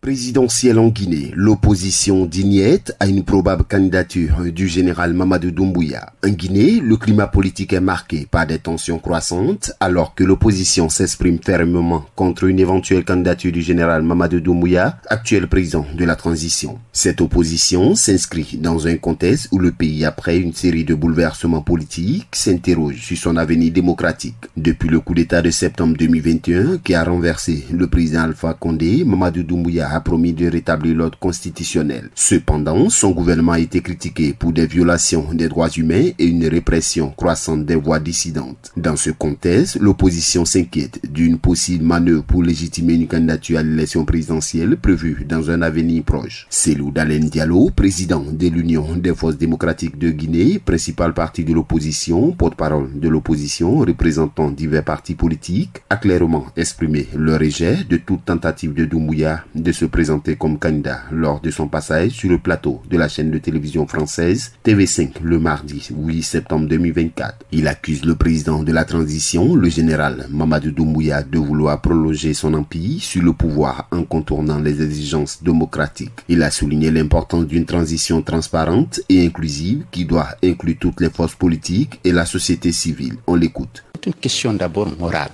Présidentielle en Guinée, l'opposition dit niet à une probable candidature du général Mamadou Doumbouya. En Guinée, le climat politique est marqué par des tensions croissantes alors que l'opposition s'exprime fermement contre une éventuelle candidature du général Mamadou Doumbouya, actuel président de la transition. Cette opposition s'inscrit dans un contexte où le pays, après une série de bouleversements politiques, s'interroge sur son avenir démocratique. Depuis le coup d'État de septembre 2021 qui a renversé le président Alpha Condé, Mamadou Doumbouya a promis de rétablir l'ordre constitutionnel. Cependant, son gouvernement a été critiqué pour des violations des droits humains et une répression croissante des voix dissidentes. Dans ce contexte, l'opposition s'inquiète d'une possible manœuvre pour légitimer une candidature à l'élection présidentielle prévue dans un avenir proche. Cellou Dalein Diallo, président de l'Union des forces démocratiques de Guinée, principal parti de l'opposition, porte-parole de l'opposition, représentant divers partis politiques, a clairement exprimé le rejet de toute tentative de Doumbouya de se présenter comme candidat lors de son passage sur le plateau de la chaîne de télévision française TV5 le mardi 8 septembre 2024. Il accuse le président de la transition, le général Mamadou Doumbouya, de vouloir prolonger son empire sur le pouvoir en contournant les exigences démocratiques. Il a souligné l'importance d'une transition transparente et inclusive qui doit inclure toutes les forces politiques et la société civile. On l'écoute. C'est une question d'abord morale.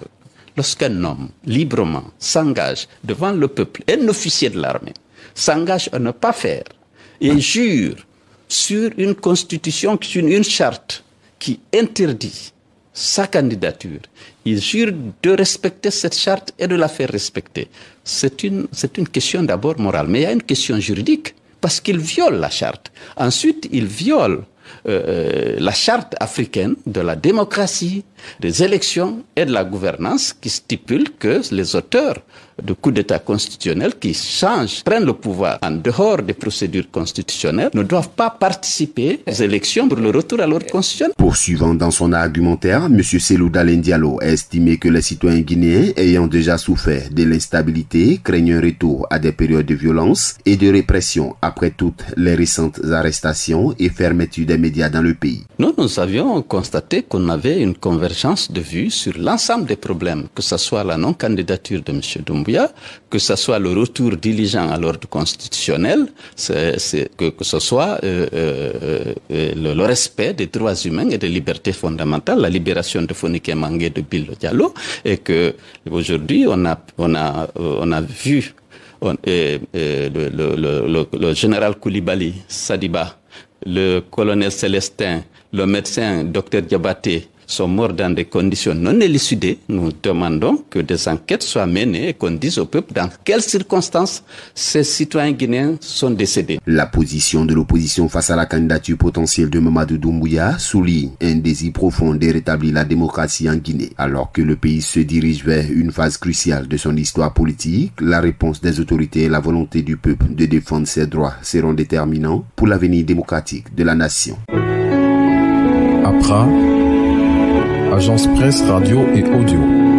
Lorsqu'un homme librement s'engage devant le peuple, un officier de l'armée, s'engage à ne pas faire et jure sur une constitution, sur une charte qui interdit sa candidature, il jure de respecter cette charte et de la faire respecter. C'est une question d'abord morale, mais il y a une question juridique parce qu'il viole la charte. Ensuite, il viole la charte africaine de la démocratie, des élections et de la gouvernance qui stipule que les auteurs de coups d'État constitutionnels qui prennent le pouvoir en dehors des procédures constitutionnelles ne doivent pas participer aux élections pour le retour à l'ordre constitutionnel. Poursuivant dans son argumentaire, M. Cellou Dalein Diallo a estimé que les citoyens guinéens ayant déjà souffert de l'instabilité craignent un retour à des périodes de violence et de répression après toutes les récentes arrestations et fermetures des médias dans le pays. Nous avions constaté qu'on avait une convergence de vues sur l'ensemble des problèmes, que ce soit la non-candidature de M. Doumbouya, que ce soit le retour diligent à l'ordre constitutionnel, que ce soit le respect des droits humains et des libertés fondamentales, la libération de Fonike Mangue et de Bilo Diallo, et que aujourd'hui on a vu le général Koulibaly Sadiba, le colonel Célestin, le médecin Dr Diabaté sont morts dans des conditions non élucidées. Nous demandons que des enquêtes soient menées et qu'on dise au peuple dans quelles circonstances ces citoyens guinéens sont décédés. La position de l'opposition face à la candidature potentielle de Mamadou Doumbouya souligne un désir profond de rétablir la démocratie en Guinée. Alors que le pays se dirige vers une phase cruciale de son histoire politique, la réponse des autorités et la volonté du peuple de défendre ses droits seront déterminants pour l'avenir démocratique de la nation. Accra, Agence Presse Radio et Audio.